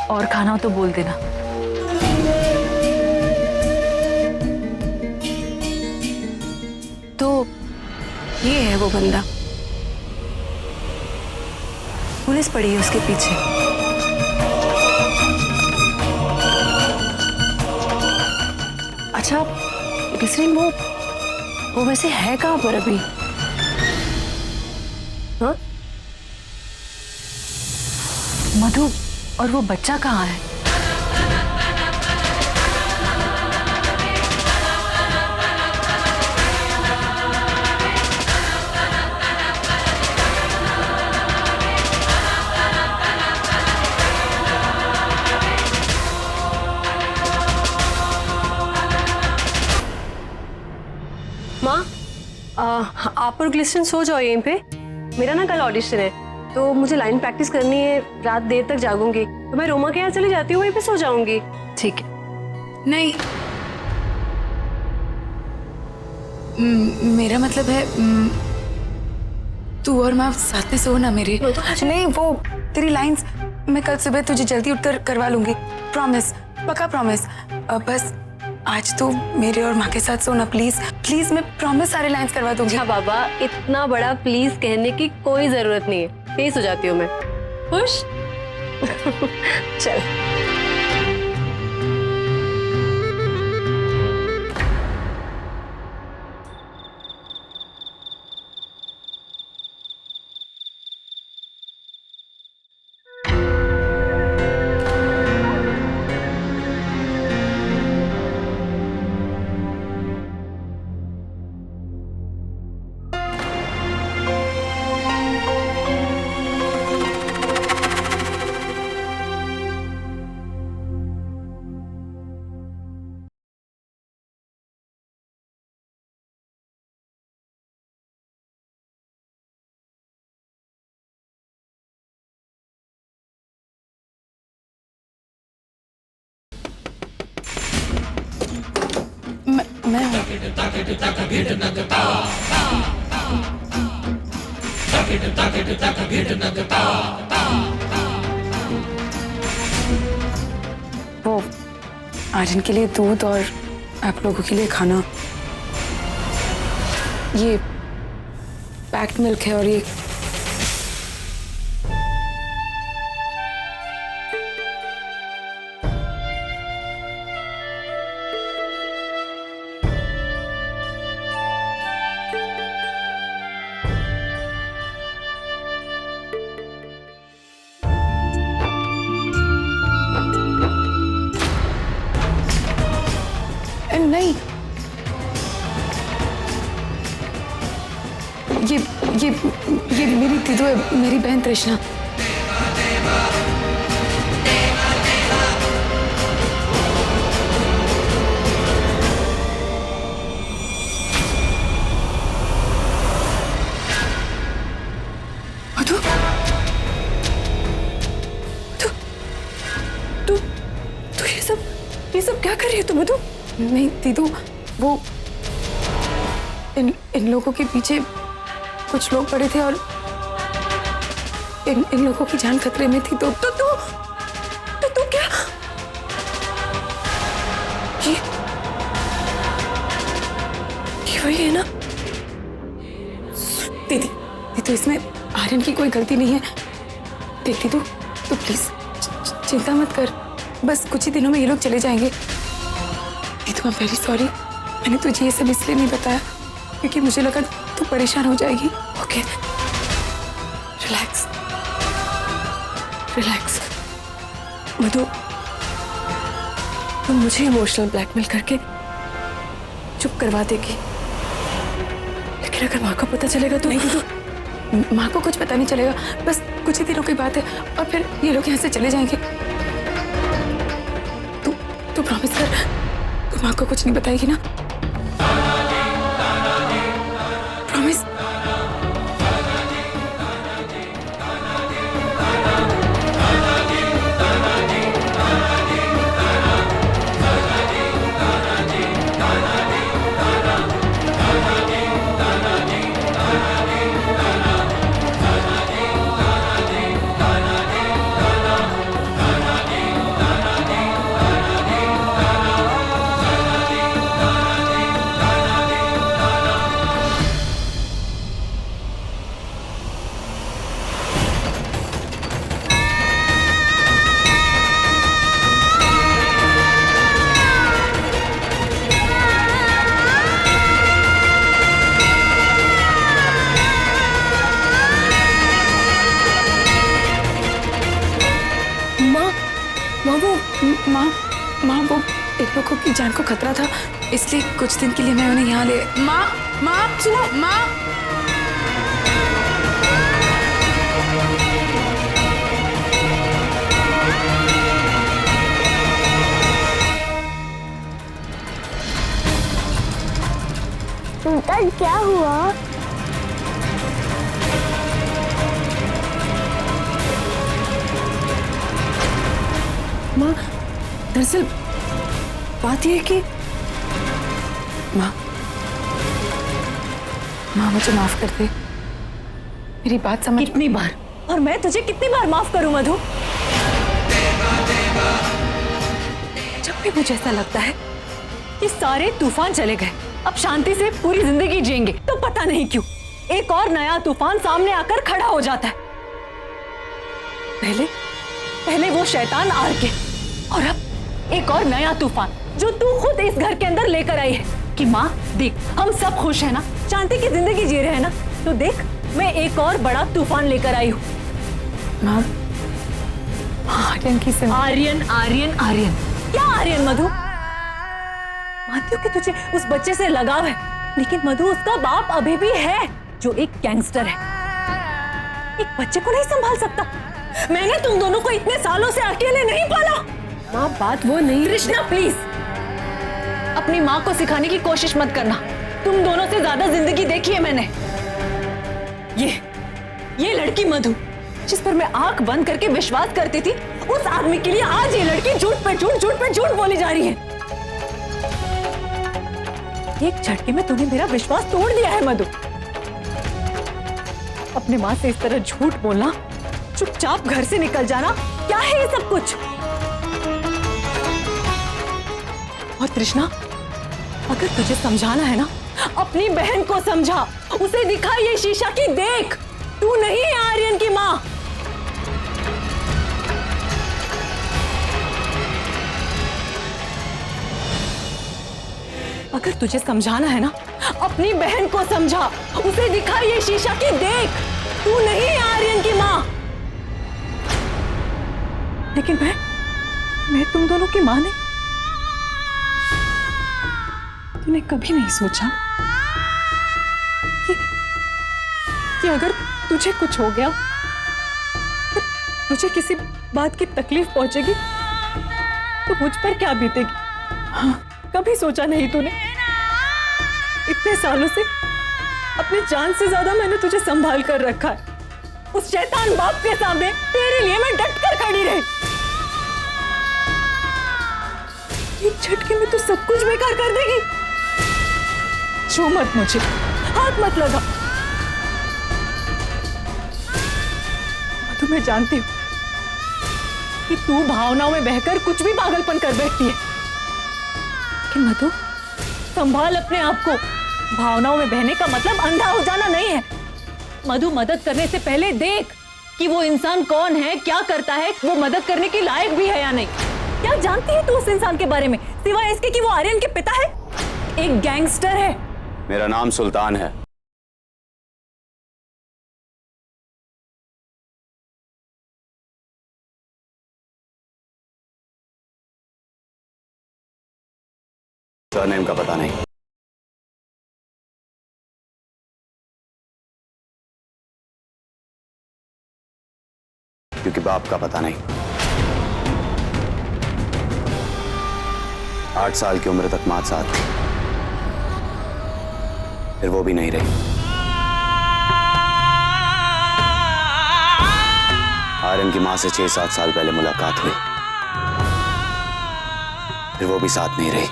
और खाना हो तो बोल देना। तो ये है वो बंदा, पुलिस पड़ी है उसके पीछे। अच्छा किसरीन, वो वैसे है कहाँ पर अभी? हाँ? मधु, और वो बच्चा कहाँ है? माँ, आप और ग्लिस्टन सो जाओ यहीं पे। मेरा ना कल ऑडिशन है, तो मुझे लाइन प्रैक्टिस करनी है, रात देर तक जागूंगी, तो मैं रोमा के यहाँ चली जाती हूँ, वहीं पे सो जाऊंगी। ठीक है। नहीं, मेरा मतलब है तू और मैं साथ में सो ना मेरे। नहीं, वो तेरी लाइंस मैं कल सुबह तुझे जल्दी उठकर करवा लूंगी, प्रॉमिस, पक्का प्रॉमिस। बस आज तो मेरे और माँ के साथ सोना प्लीज प्लीज, मैं प्रॉमिस सारे लाइंस करवा दूंगी। अच्छा बाबा, इतना बड़ा प्लीज कहने की कोई जरूरत नहीं है, तेज हो जाती हूँ मैं। खुश? चल। मैं वो आर्यन के लिए दूध और आप लोगों के लिए खाना, ये पैक्ड मिल्क है और ये नहीं, ये मेरी दीदू है, मेरी बहन तृष्णा। मधु, तू ये सब क्या कर रही है तू मधु? नहीं दीदू, वो इन लोगों के पीछे कुछ लोग पड़े थे और इन लोगों की जान खतरे में थी, तो तू क्या ये वही है ना? दीदी तो इसमें आर्यन की कोई गलती नहीं है। देख दीदू, तू प्लीज चिंता मत कर, बस कुछ ही दिनों में ये लोग चले जाएंगे। आई एम वेरी सॉरी, मैंने तुझे ये सब इसलिए नहीं बताया क्योंकि मुझे लगा तू परेशान हो जाएगी। Okay, relax relax. मधु, तुम मुझे इमोशनल ब्लैकमेल करके चुप करवा देगी, लेकिन अगर माँ को पता चलेगा तो? नहीं तो माँ को कुछ पता नहीं चलेगा, बस कुछ ही दिनों की बात है और फिर ये लोग यहाँ से चले जाएंगे। तू प्रॉमिस कर, तू माँ को कुछ नहीं बताएगी ना? प्रॉमिस? को खतरा था, इसलिए कुछ दिन के लिए मैं उन्हें यहाँ ले। माँ, माँ सुनो, माँ। सुल्तान क्या हुआ? माँ, दरअसल बात यह है कि माँ, मुझे माफ कर दे, मेरी बात समझ। कितनी बार, और मैं तुझे कितनी बार माफ करूं मधु? जब भी मुझे ऐसा लगता है कि सारे तूफान चले गए, अब शांति से पूरी जिंदगी जिएंगे, तो पता नहीं क्यों एक और नया तूफान सामने आकर खड़ा हो जाता है। पहले वो शैतान आर के, और अब एक और नया तूफान जो तू खुद इस घर के अंदर लेकर आई है कि माँ देख, हम सब खुश है ना, शांति की जिंदगी जी रहे हैं ना, तो देख मैं एक और बड़ा तूफान लेकर आई हूँ। माँ, आर्यन की आर्यन आर्यन आर्यन क्या आर्यन मधु? मानती हूँ कि तुझे उस बच्चे से लगाव है, लेकिन मधु उसका बाप अभी भी है जो एक गैंगस्टर है। एक बच्चे को नहीं संभाल सकता। मैंने तुम दोनों को इतने सालों से अकेले नहीं पाला। माँ बात वो नहीं। कृष्णा प्लीज, अपनी माँ को सिखाने की कोशिश मत करना। तुम दोनों से ज्यादा जिंदगी देखी है मैंने। ये लड़की मधु, जिस पर मैं आंख बंद करके विश्वास करती थी, उस आदमी के लिए आज ये लड़की झूठ पे झूठ बोली जा रही है। एक झटके में तूने मेरा विश्वास तोड़ दिया है मधु। अपने माँ से इस तरह झूठ बोलना, चुपचाप घर से निकल जाना, क्या है ये सब कुछ? और कृष्णा, अगर तुझे समझाना है ना, अपनी बहन को समझा, उसे दिखा ये शीशा की देख, तू नहीं है आर्यन की माँ। अगर तुझे समझाना है ना, अपनी बहन को समझा, उसे दिखा ये शीशा की देख, तू नहीं है आर्यन की माँ। लेकिन मैं तुम दोनों की माँ नहीं। तूने कभी नहीं सोचा कि अगर तुझे कुछ हो गया, तुझे किसी बात की तकलीफ पहुंचेगी, तो मुझ पर क्या बीतेगी? हाँ, कभी सोचा नहीं तूने? इतने सालों से अपनी जान से ज्यादा मैंने तुझे संभाल कर रखा है। उस शैतान बाप के सामने तेरे लिए मैं डट कर खड़ी रही। एक झटके में तो सब कुछ बेकार कर देगी। छू मत मुझे, हाथ मत लगा। मैं जानती हूँ कि तू भावनाओं में बहकर कुछ भी पागलपन कर बैठती है, लेकिन मधु संभाल अपने आप को। भावनाओं में बहने का मतलब अंधा हो जाना नहीं है। मधु, मदद करने से पहले देख कि वो इंसान कौन है, क्या करता है, वो मदद करने के लायक भी है या नहीं। क्या जानती है तू उस इंसान के बारे में, सिवाय इसके कि वो आर्यन के पिता है? एक गैंगस्टर है। मेरा नाम सुल्तान है। सरनेम का पता नहीं। क्योंकि बाप का पता नहीं। 8 साल की उम्र तक मां साथ थी, फिर वो भी नहीं रही। आर्यन की मां से 6-7 साल पहले मुलाकात हुई, फिर वो भी साथ नहीं रही।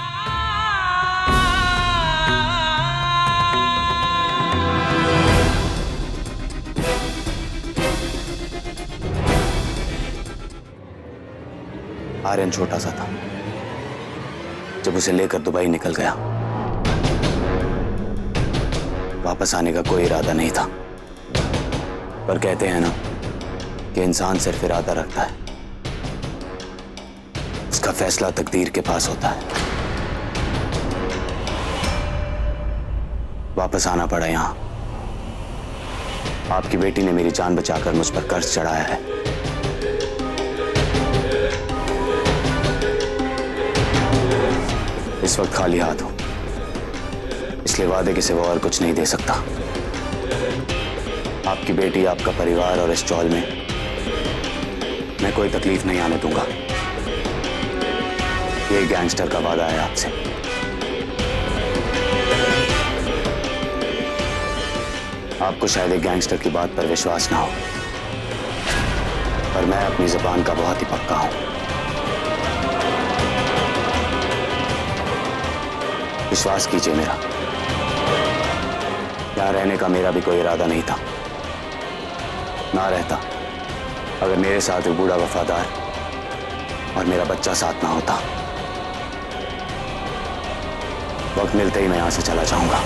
आर्यन छोटा सा था जब उसे लेकर दुबई निकल गया। वापस आने का कोई इरादा नहीं था, पर कहते हैं ना कि इंसान सिर्फ इरादा रखता है, उसका फैसला तकदीर के पास होता है। वापस आना पड़ा यहां। आपकी बेटी ने मेरी जान बचाकर मुझ पर कर्ज चढ़ाया है। इस वक्त खाली हाथ हूं, इसलिए वादे के सिवा और कुछ नहीं दे सकता। आपकी बेटी, आपका परिवार और इस चौल में मैं कोई तकलीफ नहीं आने दूंगा। ये गैंगस्टर का वादा है आपसे। आपको शायद एक गैंगस्टर की बात पर विश्वास ना हो, पर मैं अपनी जुबान का बहुत ही पक्का हूं। विश्वास कीजिए मेरा, यहां रहने का मेरा भी कोई इरादा नहीं था। ना रहता अगर मेरे साथ एक बूढ़ा वफादार और मेरा बच्चा साथ ना होता। वक्त मिलते ही मैं यहां से चला जाऊंगा।